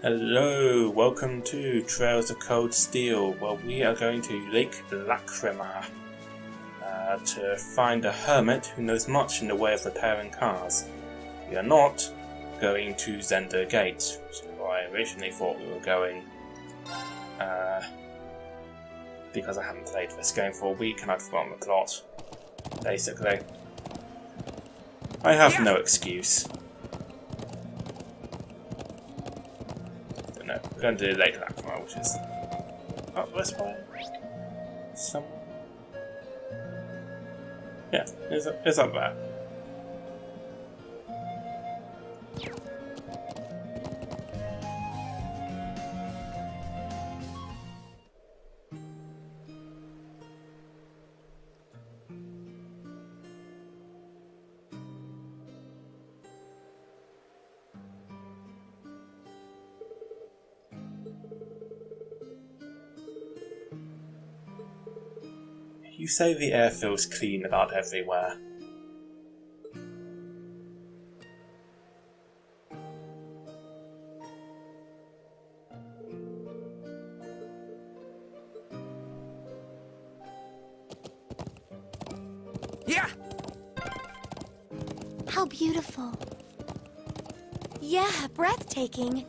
Hello, welcome to Trails of Cold Steel, where we are going to Lake Lacrima to find a hermit who knows much in the way of repairing cars. We are not going to Zender Gate, which is where I originally thought we were going, because I haven't played this game for a week and I'd forgotten the plot, basically. I have no excuse. No, we're going to do Lake Lacrima, which is up this way. Somewhere. Yeah, it's up there. You say the air feels clean about everywhere. Yeah. How beautiful. Yeah, breathtaking.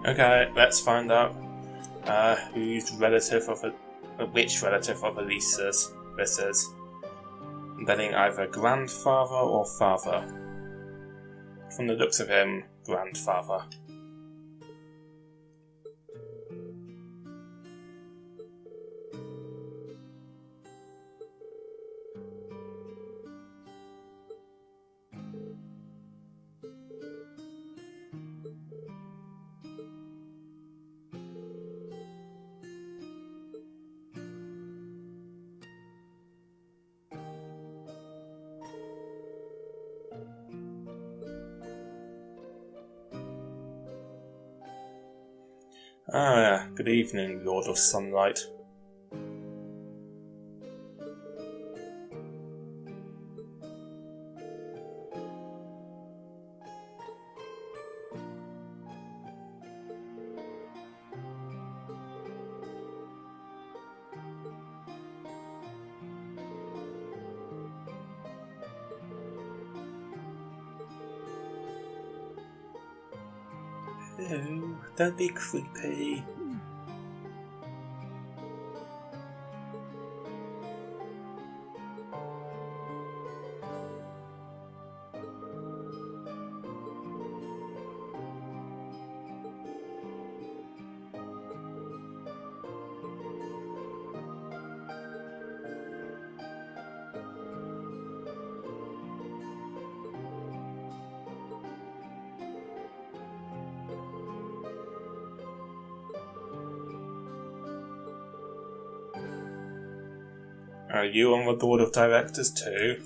Okay, let's find out which relative of Elisa's this is. Betting either grandfather or father. From the looks of him, grandfather. Ah, yeah. Good evening, Lord of Sunlight. Ew, don't be creepy. Are you on the board of directors too?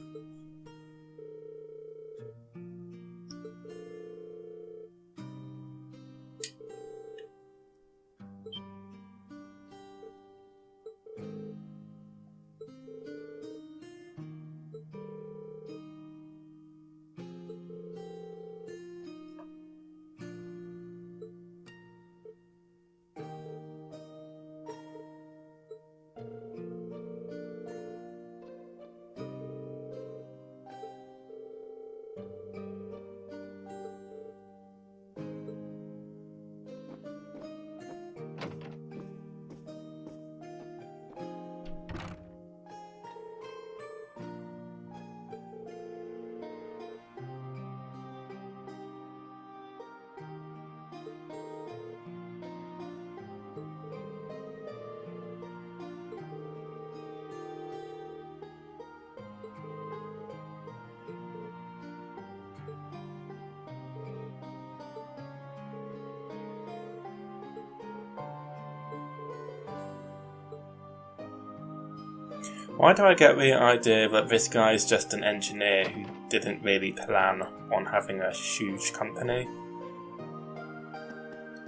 Why do I get the idea that this guy is just an engineer who didn't really plan on having a huge company?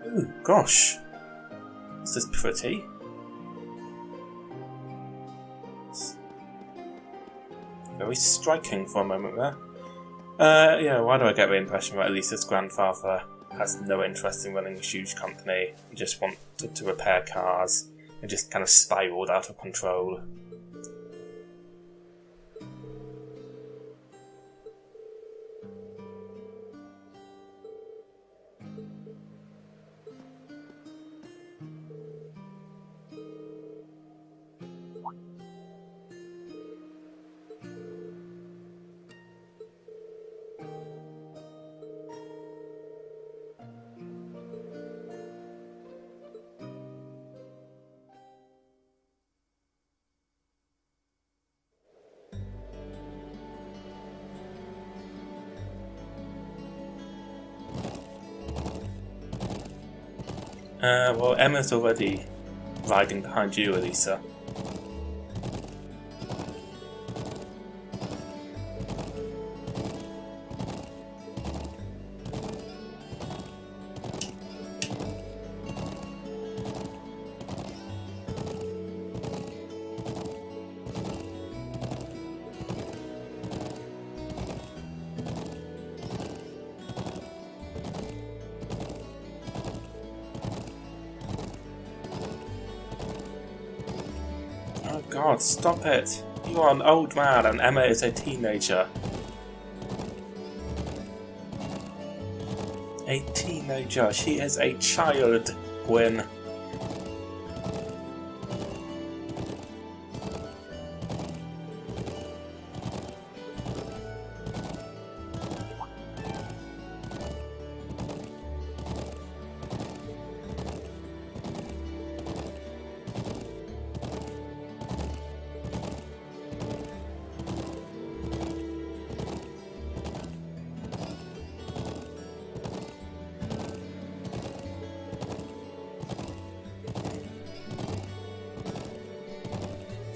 Ooh, gosh. Is this pretty? It's very striking for a moment there. Yeah, why do I get the impression that Elisa's grandfather has no interest in running a huge company? He just wanted to repair cars and just kind of spiraled out of control. Well, Emma's already riding behind you, Elisa. Oh god, stop it! You are an old man and Emma is a teenager. A teenager, she is a child, Gwyn.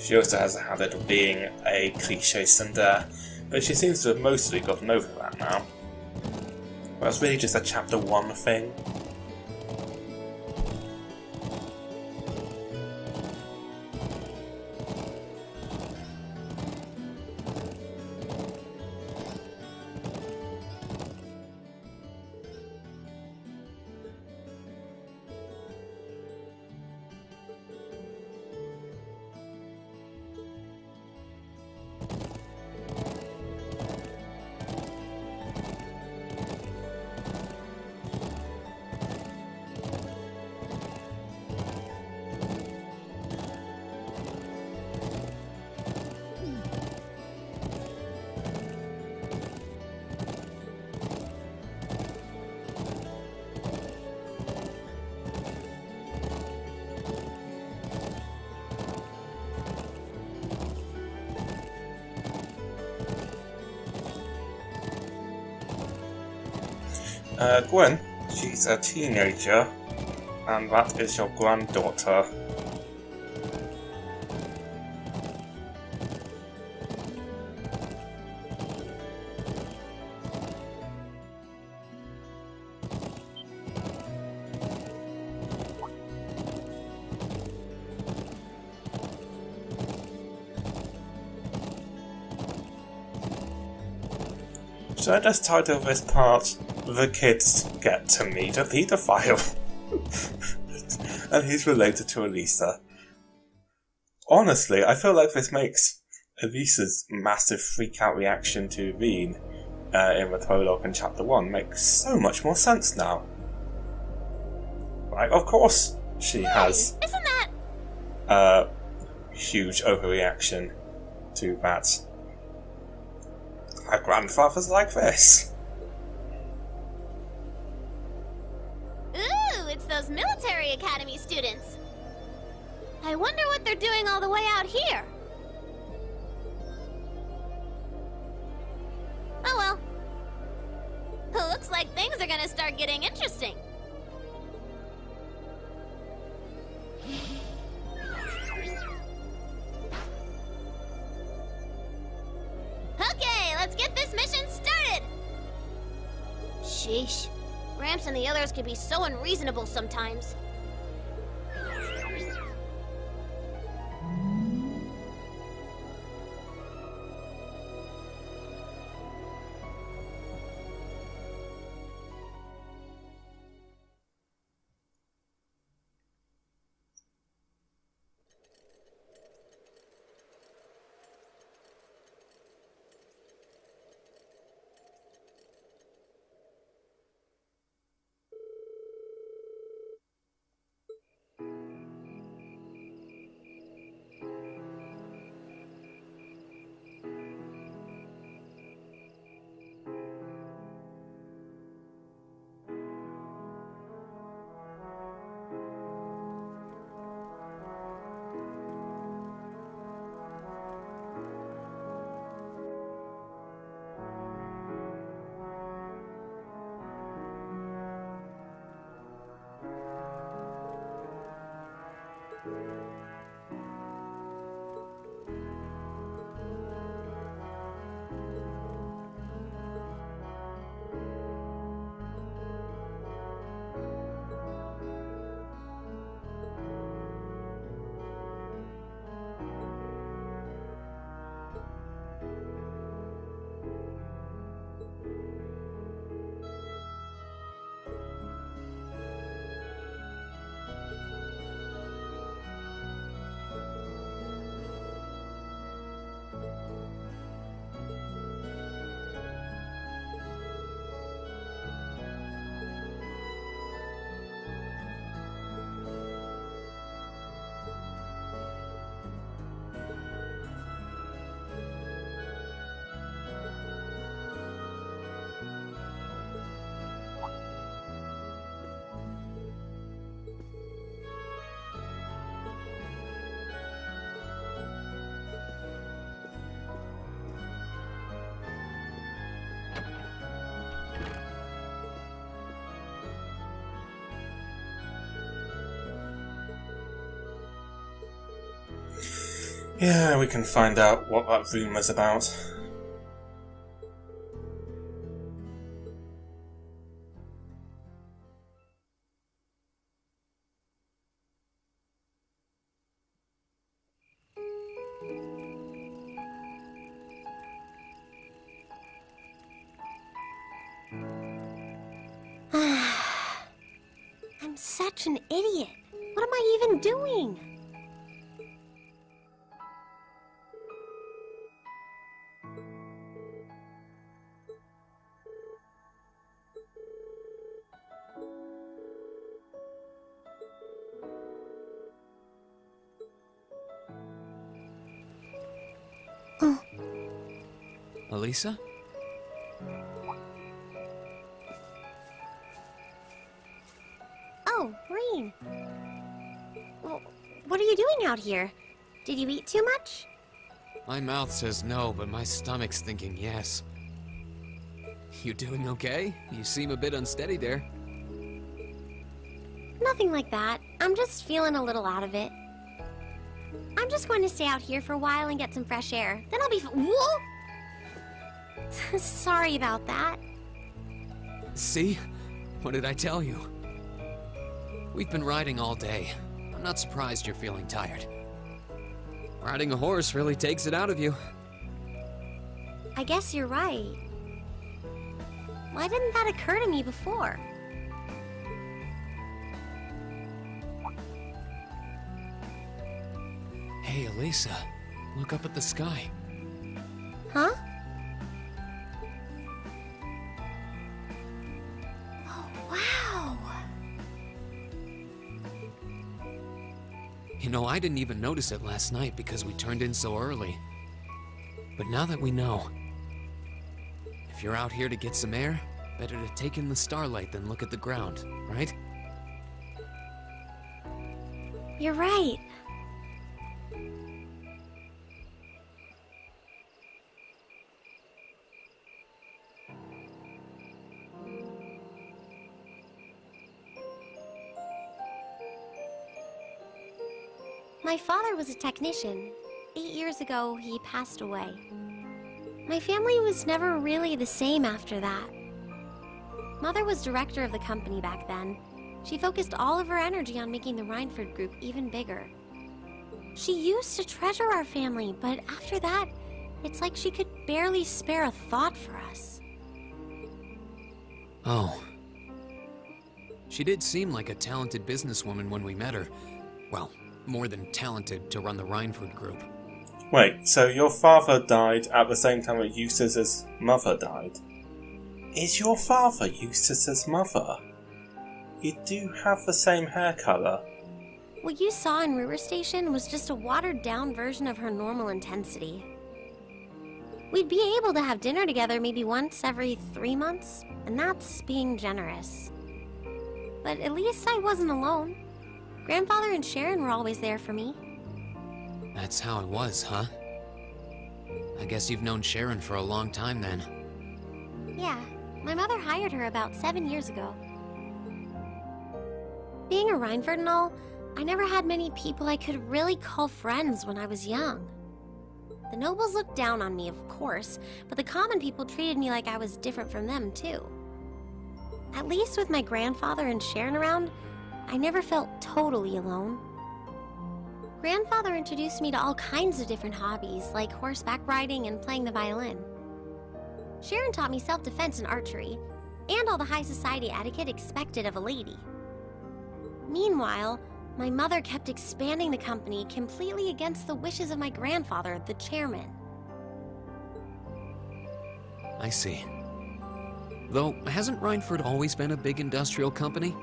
She also has a habit of being a cliché tsundere, but she seems to have mostly gotten over that now. Well, it's really just a chapter 1 thing. Gwen, she's a teenager, and that is your granddaughter. Should I just title this part, The Kids Get to Meet a Paedophile? And he's related to Elisa. Honestly, I feel like this makes Elisa's massive freak-out reaction to Rean in the prologue in Chapter 1 makes so much more sense now. Like, of course she has Isn't that... huge overreaction to that. Her grandfather's like this. Ooh, it's those military academy students. I wonder what they're doing all the way out here. Oh well. Looks like things are gonna start getting interesting. this mission started! Sheesh. Gramps and the others can be so unreasonable sometimes. Yeah, we can find out what that rumour's about. I'm such an idiot. What am I even doing? Elisa? Oh, Rean. Well, what are you doing out here? Did you eat too much? My mouth says no, but my stomach's thinking yes. You doing okay? You seem a bit unsteady there. Nothing like that. I'm just feeling a little out of it. I'm just going to stay out here for a while and get some fresh air. Then I'll be Whoa! Sorry about that. See? What did I tell you? We've been riding all day. I'm not surprised you're feeling tired. Riding a horse really takes it out of you. I guess you're right. Why didn't that occur to me before? Hey, Elisa. Look up at the sky. Huh? Oh, wow. You know, I didn't even notice it last night because we turned in so early. But now that we know, if you're out here to get some air, better to take in the starlight than look at the ground, right? You're right. My father was a technician. 8 years ago, he passed away. My family was never really the same after that. Mother was director of the company back then. She focused all of her energy on making the Reinford group even bigger. She used to treasure our family, but after that, it's like she could barely spare a thought for us. Oh. She did seem like a talented businesswoman when we met her. Well, more than talented to run the Reinford group. Wait, so your father died at the same time that Eustace's mother died? Is your father Eustace's mother? You do have the same hair colour. What you saw in River Station was just a watered-down version of her normal intensity. We'd be able to have dinner together maybe once every 3 months, and that's being generous. But at least I wasn't alone. Grandfather and Sharon were always there for me. That's how it was, huh? I guess you've known Sharon for a long time then. Yeah, my mother hired her about 7 years ago. Being a Reinford and all, I never had many people I could really call friends when I was young. The nobles looked down on me, of course, but the common people treated me like I was different from them, too. At least with my grandfather and Sharon around, I never felt totally alone. Grandfather introduced me to all kinds of different hobbies, like horseback riding and playing the violin. Sharon taught me self-defense and archery, and all the high society etiquette expected of a lady. Meanwhile, my mother kept expanding the company completely against the wishes of my grandfather, the chairman. I see. Though, hasn't Reinford always been a big industrial company?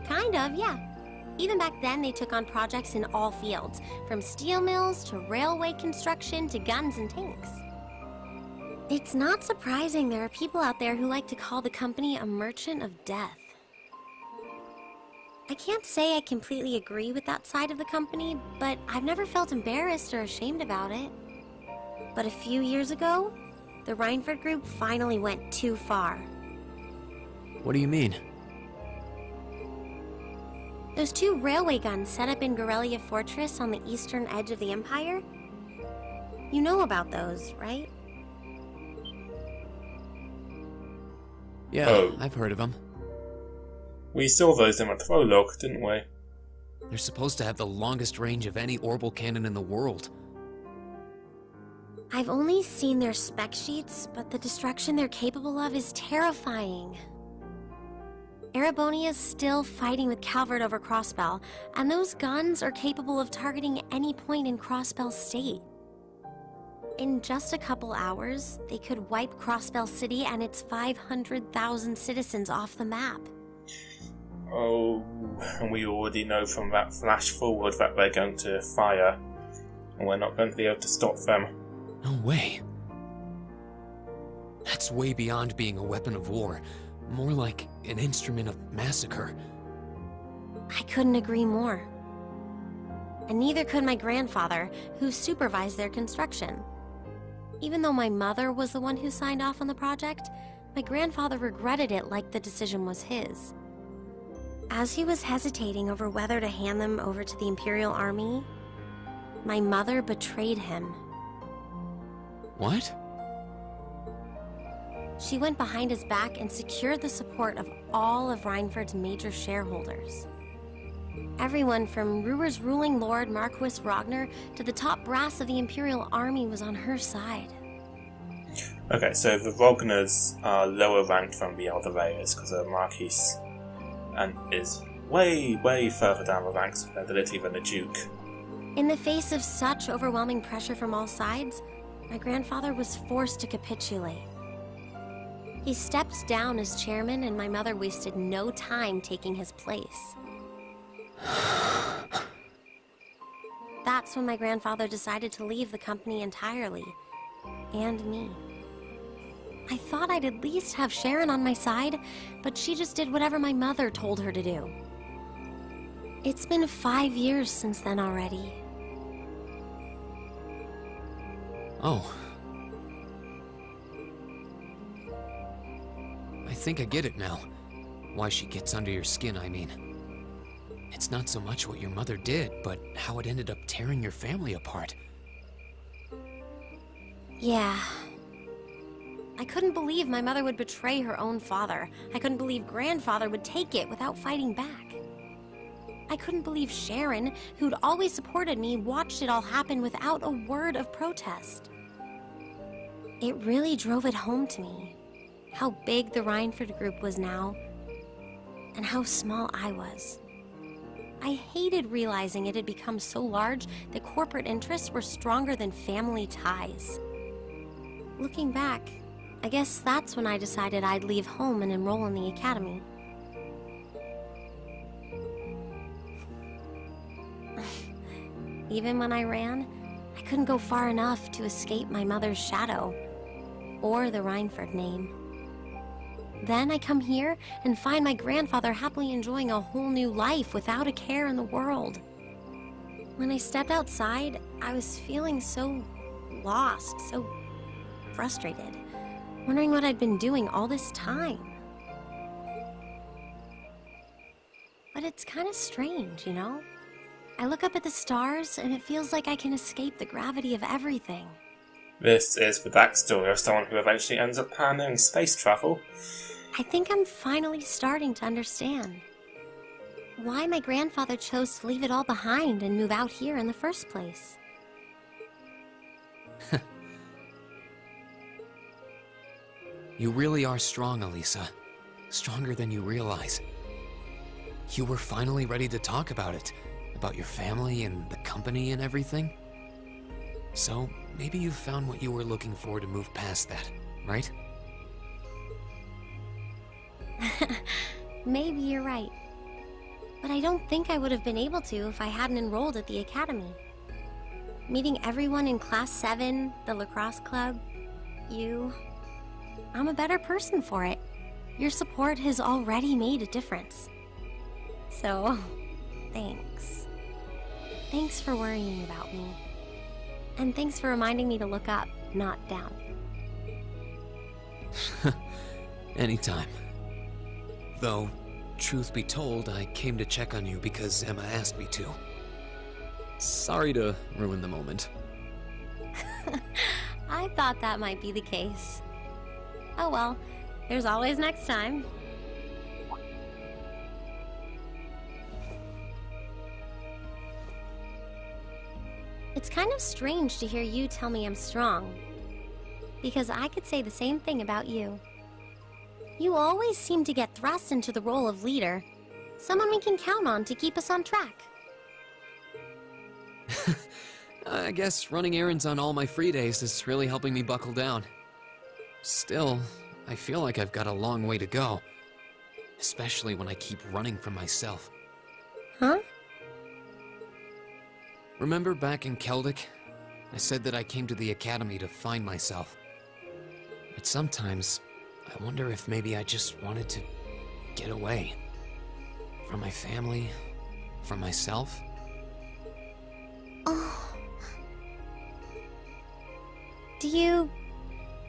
Kind of, yeah. Even back then, they took on projects in all fields, from steel mills to railway construction to guns and tanks. It's not surprising there are people out there who like to call the company a merchant of death. I can't say I completely agree with that side of the company, but I've never felt embarrassed or ashamed about it. But a few years ago, the Reinford group finally went too far. What do you mean? Those 2 railway guns set up in Gorelia Fortress on the eastern edge of the Empire? You know about those, right? Yeah, Oh. I've heard of them. We saw those in the prologue, didn't we? They're supposed to have the longest range of any orbital cannon in the world. I've only seen their spec sheets, but the destruction they're capable of is terrifying. Erebonia is still fighting with Calvert over Crossbell, and those guns are capable of targeting any point in Crossbell State. In just a couple hours, they could wipe Crossbell City and its 500,000 citizens off the map. Oh, and we already know from that flash forward that they're going to fire, and we're not going to be able to stop them. No way. That's way beyond being a weapon of war. More like an instrument of massacre. I couldn't agree more. And neither could my grandfather, who supervised their construction. Even though my mother was the one who signed off on the project, my grandfather regretted it like the decision was his. As he was hesitating over whether to hand them over to the Imperial Army, my mother betrayed him. What? She went behind his back and secured the support of all of Reinford's major shareholders. Everyone from Ruhr's ruling lord Marquis Ragnar to the top brass of the Imperial Army was on her side. Okay, so the Rogners are lower ranked than the other layers because they're Marquis and is way, way further down the ranks of nobility than the Duke. In the face of such overwhelming pressure from all sides, my grandfather was forced to capitulate. He stepped down as chairman, and my mother wasted no time taking his place. That's when my grandfather decided to leave the company entirely, and me. I thought I'd at least have Sharon on my side, but she just did whatever my mother told her to do. It's been 5 years since then already. Oh. I think I get it now. Why she gets under your skin, I mean. It's not so much what your mother did, but how it ended up tearing your family apart. Yeah. I couldn't believe my mother would betray her own father. I couldn't believe grandfather would take it without fighting back. I couldn't believe Sharon, who'd always supported me, watched it all happen without a word of protest. It really drove it home to me, how big the Rhineford group was now, and how small I was. I hated realizing it had become so large that corporate interests were stronger than family ties. Looking back, I guess that's when I decided I'd leave home and enroll in the academy. Even when I ran, I couldn't go far enough to escape my mother's shadow, or the Rhineford name. Then I come here and find my grandfather happily enjoying a whole new life without a care in the world. When I stepped outside, I was feeling so lost, so frustrated, wondering what I'd been doing all this time. But it's kind of strange, you know? I look up at the stars, and it feels like I can escape the gravity of everything. This is the backstory of someone who eventually ends up pioneering space travel. I think I'm finally starting to understand why my grandfather chose to leave it all behind and move out here in the first place. You really are strong, Elisa. Stronger than you realize. You were finally ready to talk about it. About your family and the company and everything. So, maybe you found what you were looking for to move past that, right? Maybe you're right. But I don't think I would have been able to if I hadn't enrolled at the academy. Meeting everyone in Class 7, the lacrosse club, you... I'm a better person for it. Your support has already made a difference. So, thanks. Thanks for worrying about me. And thanks for reminding me to look up, not down. Anytime. Though, truth be told, I came to check on you because Emma asked me to. Sorry to ruin the moment. I thought that might be the case. Oh well, there's always next time. It's kind of strange to hear you tell me I'm strong, because I could say the same thing about you. You always seem to get thrust into the role of leader, someone we can count on to keep us on track. I guess running errands on all my free days is really helping me buckle down. Still, I feel like I've got a long way to go, especially when I keep running from myself. Huh? Remember back in Celtic? I said that I came to the academy to find myself. But sometimes, I wonder if maybe I just wanted to get away. From my family, from myself. Oh. Do you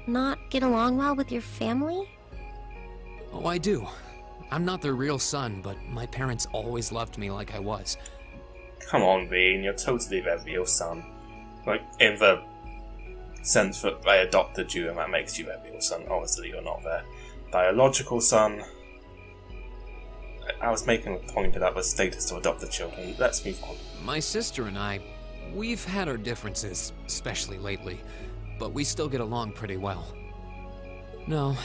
not get along well with your family? Oh, I do. I'm not their real son, but my parents always loved me like I was. Come on, Rean, you're totally their real son. Like, in the sense that they adopted you and that makes you their real son. Obviously, you're not their biological son. I was making a point about the status to adopted children. Let's move on. My sister and I, we've had our differences, especially lately, but we still get along pretty well. No,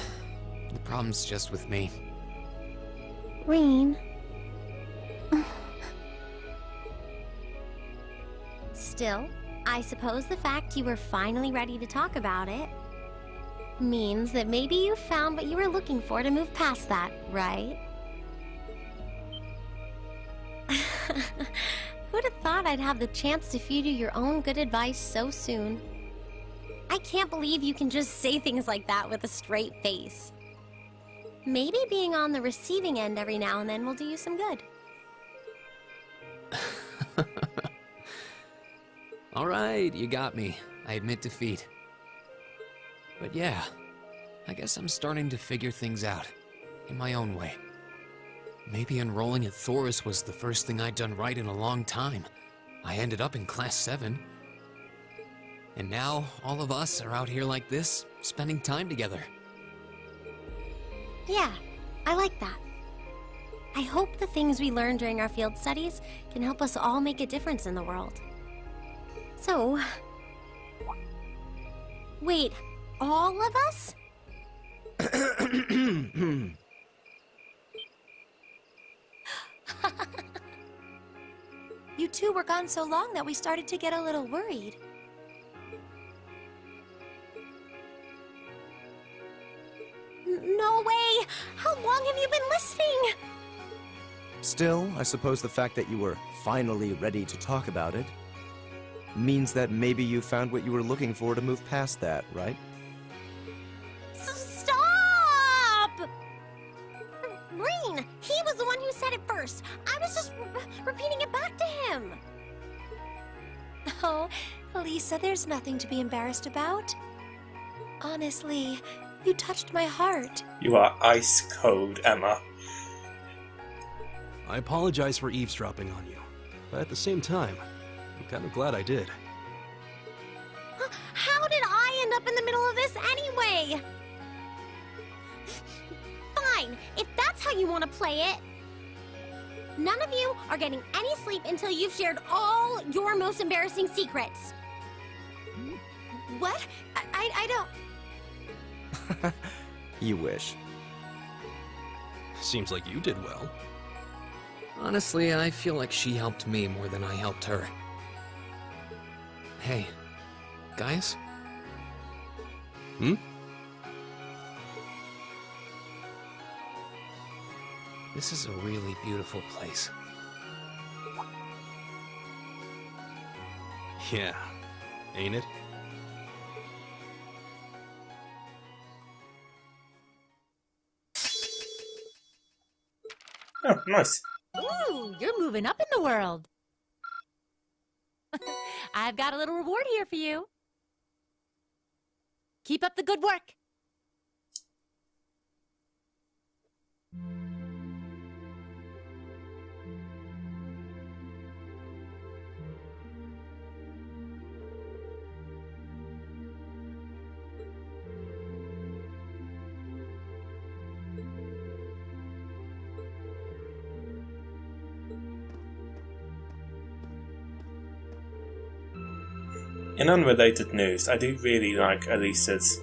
the problem's just with me. Rean. Still, I suppose the fact you were finally ready to talk about it means that maybe you found what you were looking for to move past that, right? Who'd have thought I'd have the chance to feed you your own good advice so soon? I can't believe you can just say things like that with a straight face. Maybe being on the receiving end every now and then will do you some good. Alright, you got me. I admit defeat. But yeah, I guess I'm starting to figure things out, in my own way. Maybe enrolling at Thors was the first thing I'd done right in a long time. I ended up in Class 7. And now, all of us are out here like this, spending time together. Yeah, I like that. I hope the things we learned during our field studies can help us all make a difference in the world. So... Wait, all of us? You two were gone so long that we started to get a little worried. No way! How long have you been listening? Still, I suppose the fact that you were finally ready to talk about it means that maybe you found what you were looking for to move past that, right? Stop! Rean, he was the one who said it first. I was just repeating it back to him. Oh, Lisa, there's nothing to be embarrassed about. Honestly, you touched my heart. You are ice cold, Emma. I apologize for eavesdropping on you, but at the same time, I'm kind of glad I did. How did I end up in the middle of this anyway? Fine, if that's how you want to play it. None of you are getting any sleep until you've shared all your most embarrassing secrets. What? I don't... You wish. Seems like you did well. Honestly, I feel like she helped me more than I helped her. Hey, guys? Hmm? This is a really beautiful place. Yeah, ain't it? Oh, nice. Ooh, you're moving up in the world. I've got a little reward here for you. Keep up the good work. In unrelated news, I do really like Elisa's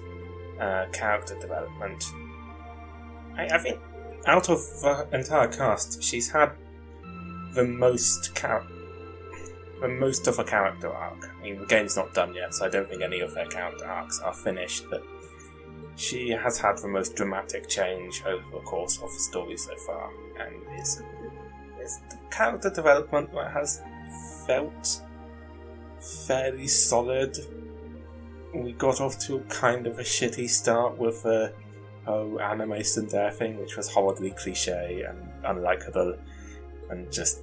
character development. I think out of the entire cast, she's had the most of a character arc. I mean, the game's not done yet, so I don't think any of their character arcs are finished, but she has had the most dramatic change over the course of the story so far, and it's the character development that has felt fairly solid. We got off to kind of a shitty start with the anime tsundere thing, which was horribly cliche and unlikable and just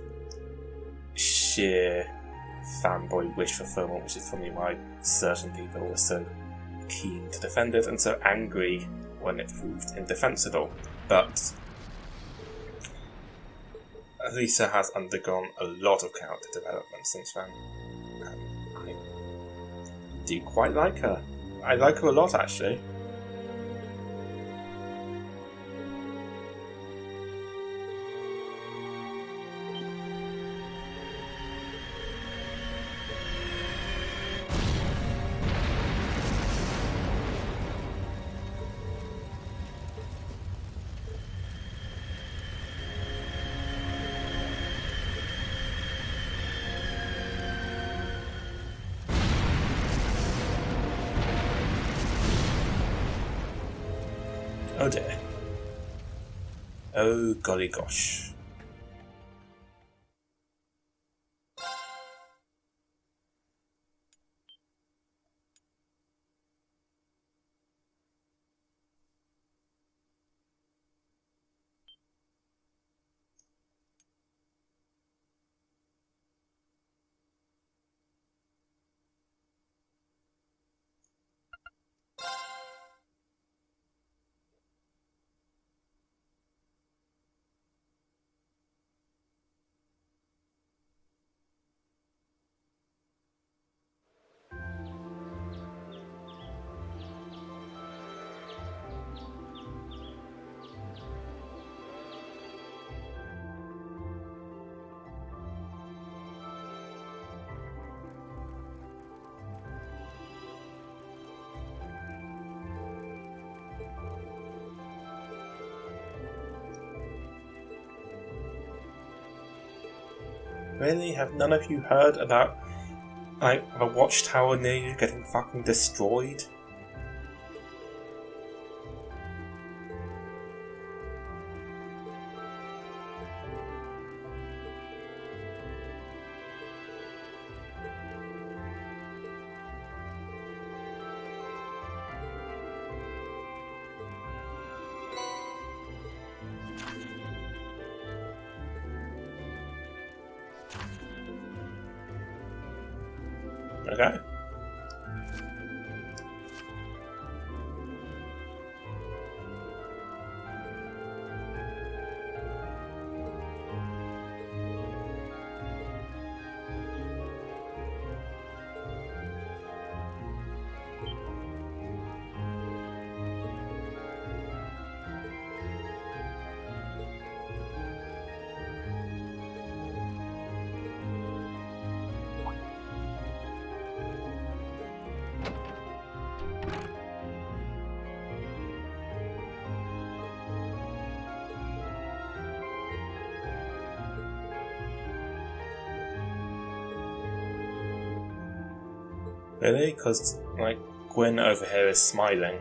sheer fanboy wish fulfillment, which is probably why certain people were so keen to defend it and so angry when it proved indefensible. But Lisa has undergone a lot of character development since then. I do quite like her. I like her a lot, actually. Oh dear. Oh golly gosh. Really? Have none of you heard about, like, the watchtower near you getting fucking destroyed? Okay. Really? Because, like, Gwyn over here is smiling.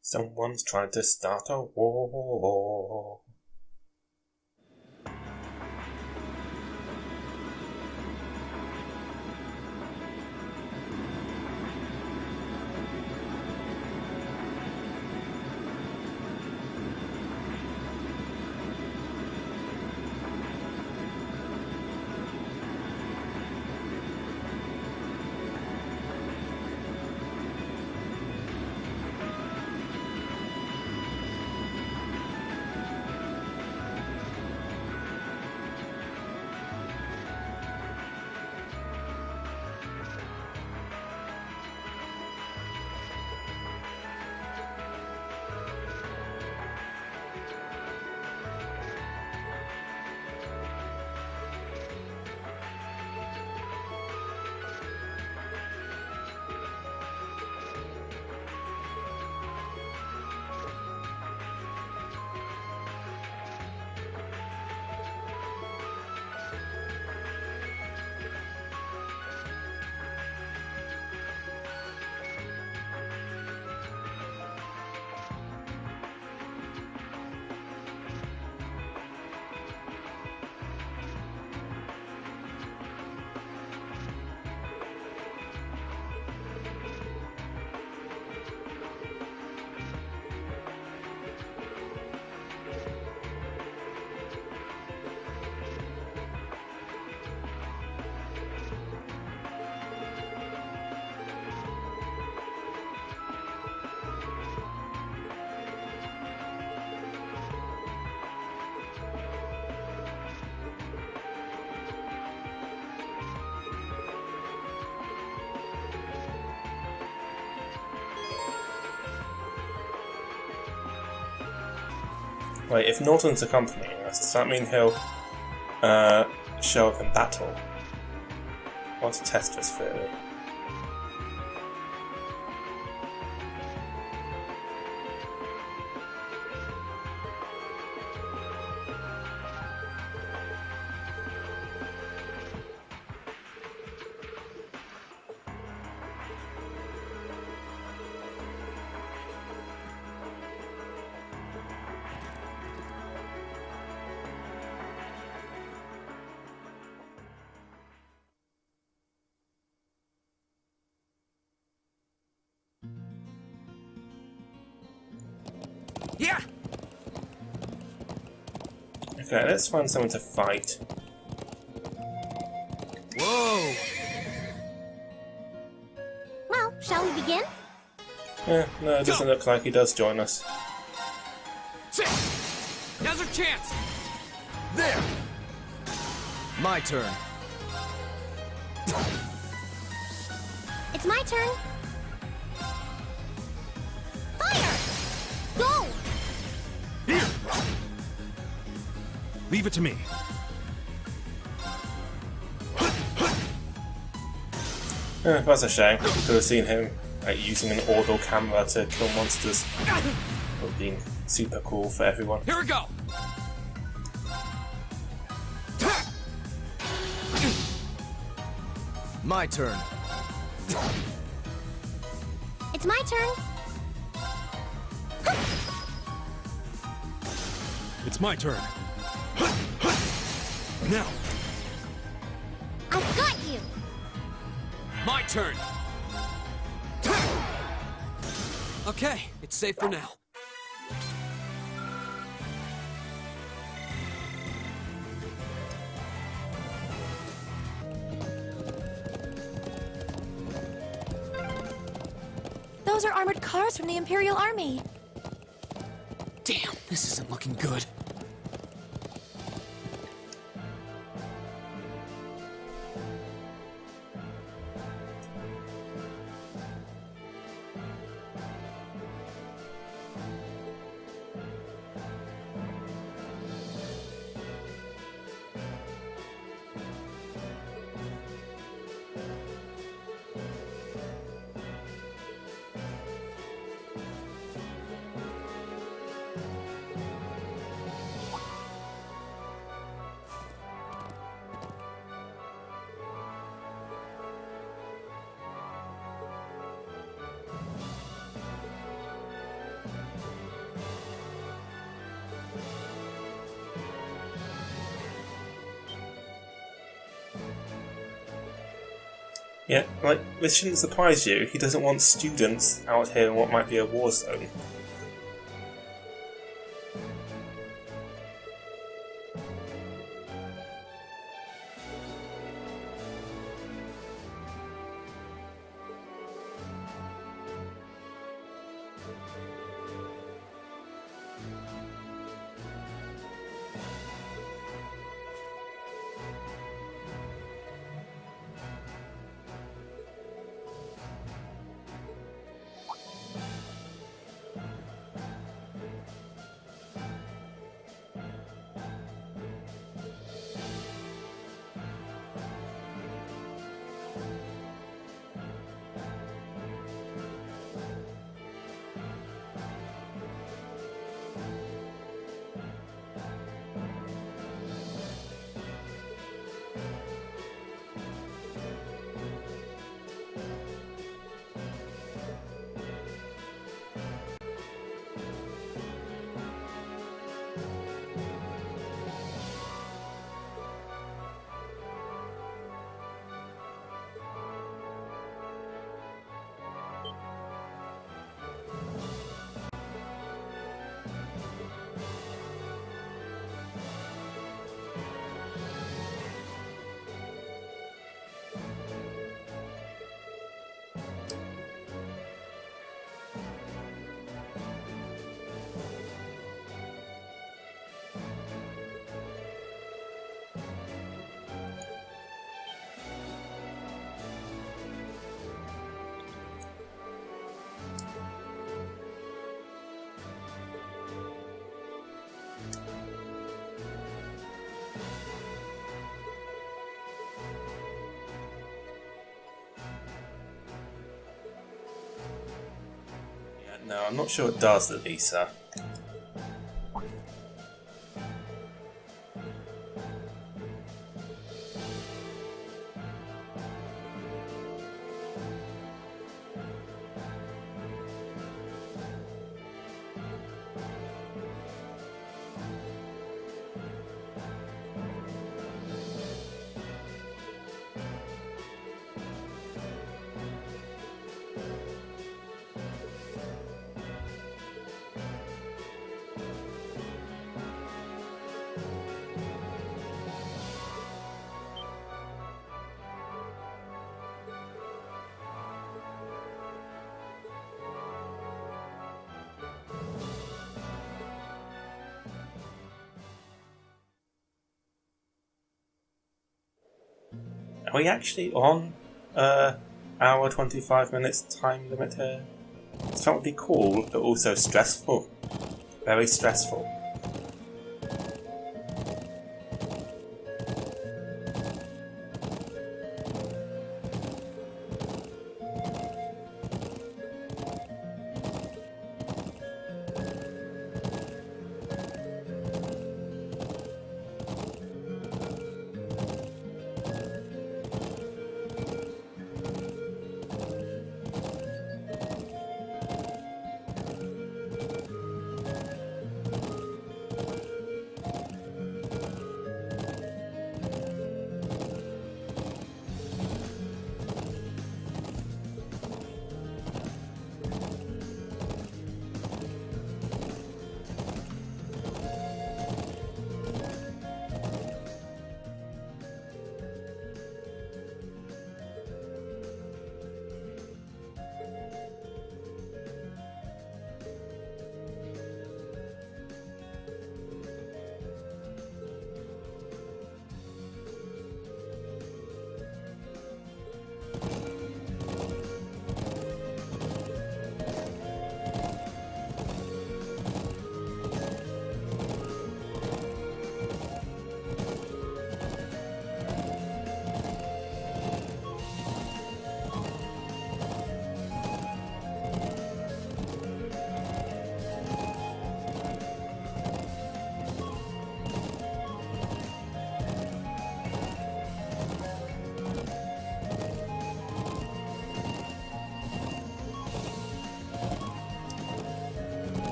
Someone's trying to start a war. Wait, if Norton's accompanying us, does that mean he'll show up in battle? I want to test this theory. Yeah. Okay, let's find someone to fight. Whoa. Well, shall we begin? Yeah, no, it doesn't look like he does join us. Sit. Now's our chance. There! My turn. It's my turn. Fire! Go! Leave it to me. That's a shame. We could have seen him using an auto camera to kill monsters. That would have been super cool for everyone. Here we go! My turn. It's my turn. It's my turn. Now. I've got you. My turn! Okay, it's safe for now. Those are armored cars from the Imperial Army. Damn, this isn't looking good. Yeah, like, this shouldn't surprise you. He doesn't want students out here in what might be a war zone. No, I'm not sure it does, Lisa. Are we actually on hour 25 minutes time limit here? It's probably cool, but also stressful. Very stressful.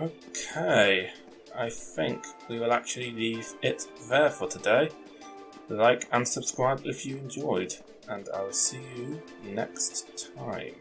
Okay, I think we will actually leave it there for today. Like and subscribe if you enjoyed, and I'll see you next time.